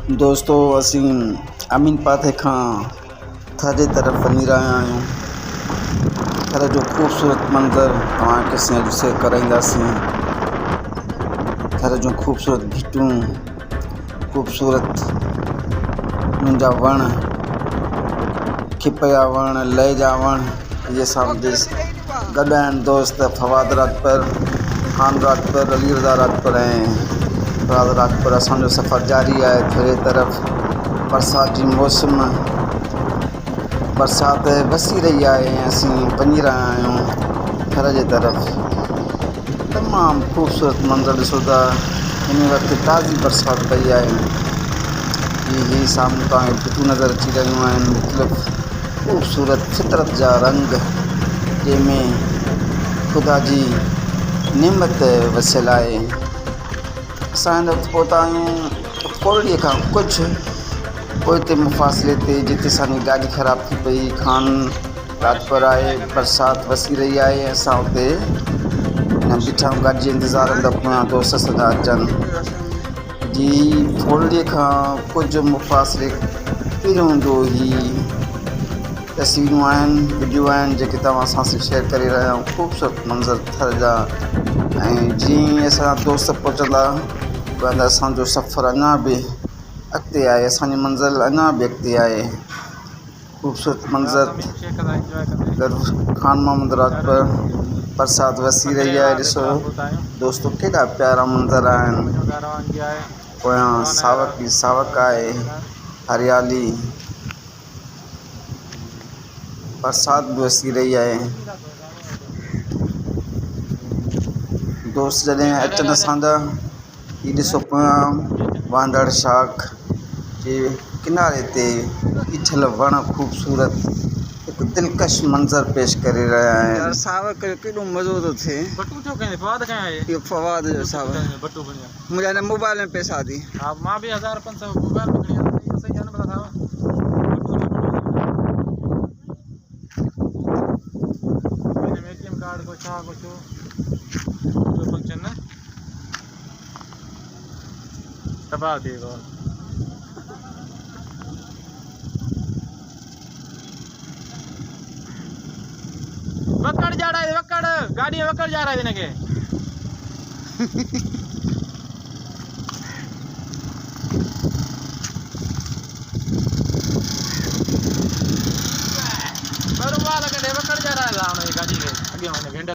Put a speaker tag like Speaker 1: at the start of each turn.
Speaker 1: दोस्तों असीं अमीन पाथे खां थधे तरफ़ वञी रहिया आहियूं। थर जो ख़ूबसूरत मंज़र तव्हांखे असीं अॼु सैर कराईंदासीं। थर जूं ख़ूबसूरत भिटूं, ख़ूबसूरत मुंहिंजा वण, खिप जा वण, लह जा वण, इहे सभु गॾु आहिनि दोस्त फवाद राजपर, ख़ान राजपर, अली रज़ा राजपर ऐं फवाद राजपर। असांजो सफ़र जारी आहे थरे तरफ़। बरसाति जी मौसम, बरसाति वसी रही आहे ऐं असीं वञी रहिया आहियूं थर जे तरफ़। तमामु ख़ूबसूरत मंज़र ॾिसो था। हिन वक़्तु ताज़ी बरसाति पई आहे। ही साम्हूं तव्हांखे भिटूं नज़र अची रहियूं आहिनि, मुख़्तलिफ़ ख़ूबसूरत फितरत जा रंग, जंहिंमें ख़ुदा जी नेमत वसियलु आहे। असां हिन वक़्तु पहुता आहियूं कोरड़ीअ खां कुझु पोइ ते मुफ़ासिले ते, जिते असांजी गाॾी ख़राबु थी पई। ख़ान राजपर आहे, बरसाति वसी रही आहे ऐं असां हुते बीठा आहियूं गाॾी जे इंतज़ार में, पोयां दोस्त सॼा अचनि। जी कोरड़ीअ खां कुझु मुफ़ासिले पहिरियों जो ही तस्वीरूं आहिनि, वीडियो आहिनि, जेके तव्हां सां शेयर करे रहिया आहियूं। ख़ूबसूरत मंज़र थर जा। ऐं जीअं ई असां दोस्त पहुचंदा वेंदा, असांजो सफ़र अञा बि अॻिते आहे, असांजी मंज़िल अञा बि अॻिते आहे। ख़ूबसूरत मंज़र गॾु ख़ान मोहम्मद राजपर। बरसाति वसी रही आहे, ॾिसो दोस्तो केॾा प्यारा मंज़र आहिनि। पोयां सावक ई सावक आहे, हरियाली, बरसाति बि वसी रही आहे। दोस्त जॾहिं अचनि असांजा, हीअ ॾिसो पोयां वांदड़ शाख जे किनारे ते बीठल वण ख़ूबसूरत हिकु दिलकश मंज़र पेश करे रहिया आहिनि। सावक जो केॾो मज़ो थो थिए। इहो फवाद जो सावक मुंहिंजा हिन मोबाइल में पैसा थी।
Speaker 2: मां बि 1500 मोबाइल में खणी आयो, सही आहे न बता एटीएम कार्ड को छा कुछ जो फंक्शन न तबाह थी वियो। वकड़ जा रहा है, वकड़ गाड़ी में वकड़ जा रहा है इनके। वकड़ जा रहा है गाड़ी में अगे